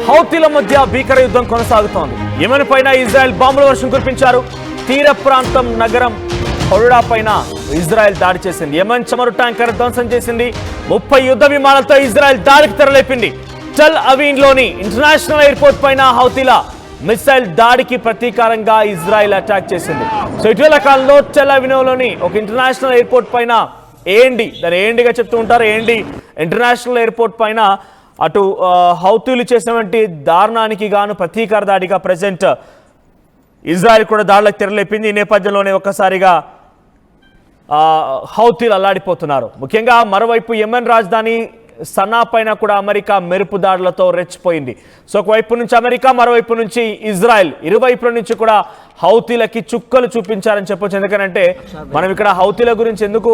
హౌతీల మధ్య భీకర యుద్ధం కొనసాగుతోంది. యెమెన్ పైన ఇజ్రాయెల్ బాంబుల వర్షం కురిపించారు. తీర ప్రాంతం నగరం హొడడా పైన ఇజ్రాయెల్ దాడి చేసింది. యెమెన్ చమురు ట్యాంకర్ ధ్వంసం చేసింది. 30 యుద్ధ విమానాలతో ఇజ్రాయెల్ దాడికి తెరలేపింది. టెల్ అవీవ్లోని ఇంటర్నేషనల్ ఎయిర్పోర్ట్ పైన హౌతీల మిసైల్ దాడికి ప్రతీకారంగా ఇజ్రాయెల్ అటాక్ చేసింది. సో ఇటీవల కాలంలో టెల్ అవీవ్లోని ఒక ఇంటర్నేషనల్ ఎయిర్పోర్ట్ పైన దాని ఏఎండిగా చెప్తూ ఉంటారు, ఏఎండి ఇంటర్నేషనల్ ఎయిర్పోర్ట్ పైన అటు హౌతీలు చేసినటువంటి దారుణానికి గాను ప్రతీకార దాడిగా ప్రజెంట్ ఇజ్రాయెల్ కూడా దాడులకు తెరలేపింది. ఈ నేపథ్యంలోనే ఒక్కసారిగా హౌతీలు అల్లాడిపోతున్నారు. ముఖ్యంగా మరోవైపు యెమెన్ రాజధాని సనా పైన కూడా అమెరికా మెరుపు దాడులతో రెచ్చిపోయింది. సో ఒకవైపు నుంచి అమెరికా, మరోవైపు నుంచి ఇజ్రాయెల్, ఇరువైపుల నుంచి కూడా హౌతీలకి చుక్కలు చూపించారని చెప్పొచ్చు. ఎందుకంటే మనం ఇక్కడ హౌతీల గురించి ఎందుకు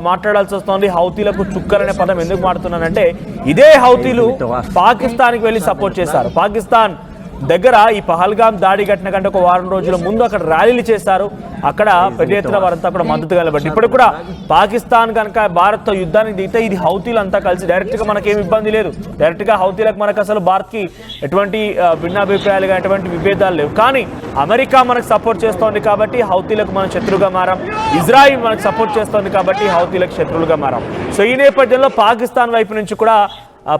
మాట్లాడాల్సి వస్తుంది, హౌతీలకు చుక్కలు అనే పదం ఎందుకు మాట్లాడుతున్నానంటే ఇదే హౌతీలు పాకిస్తాన్కి వెళ్ళి సపోర్ట్ చేశారు. పాకిస్తాన్ దగ్గర ఈ పహల్గామ్ దాడి ఘటన కంటే ఒక వారం రోజుల ముందు అక్కడ ర్యాలీలు చేశారు. అక్కడ పెద్ద ఎత్తున వారంతా కూడా మద్దతు కలబట్టి ఇప్పుడు కూడా పాకిస్తాన్ కనుక భారత్తో యుద్ధానికి దిగితే ఇది హౌతీలు అంతా కలిసి డైరెక్ట్గా మనకేం ఇబ్బంది లేదు. డైరెక్ట్గా హౌతీలకు మనకు అసలు భారత్కి ఎటువంటి భిన్నాభిప్రాయాలుగా ఎటువంటి విభేదాలు లేవు. కానీ అమెరికా మనకు సపోర్ట్ చేస్తోంది కాబట్టి హౌతీలకు మనం శత్రువుగా మారాం. ఇజ్రాయిల్ మనకు సపోర్ట్ చేస్తోంది కాబట్టి హౌతీలకు శత్రువులుగా మారాం. సో ఈ నేపథ్యంలో పాకిస్తాన్ వైపు నుంచి కూడా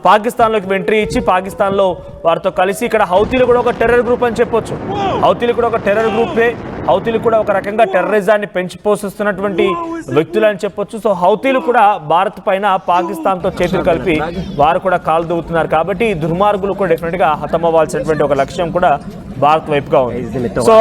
పాకిస్తాన్లోకి ఎంట్రీ ఇచ్చి పాకిస్తాన్లో వారితో కలిసి ఇక్కడ హౌతీలు కూడా ఒక టెర్రర్ గ్రూప్ అని చెప్పొచ్చు. హౌతీలు కూడా ఒక టెర్రర్ గ్రూపే. హౌతీలు కూడా ఒక రకంగా టెర్రరిజాన్ని పెంచి పోషిస్తున్నటువంటి వ్యక్తులు అని చెప్పొచ్చు. సో హౌతీలు కూడా భారత్ పైన పాకిస్తాన్తో చేతులు కలిపి వారు కూడా కాలు దూవుతున్నారు. కాబట్టి దుర్మార్గులు కూడా డెఫినెట్గా హతమవ్వాల్సినటువంటి ఒక లక్ష్యం కూడా భారత్ వైపుగా ఉంది. సో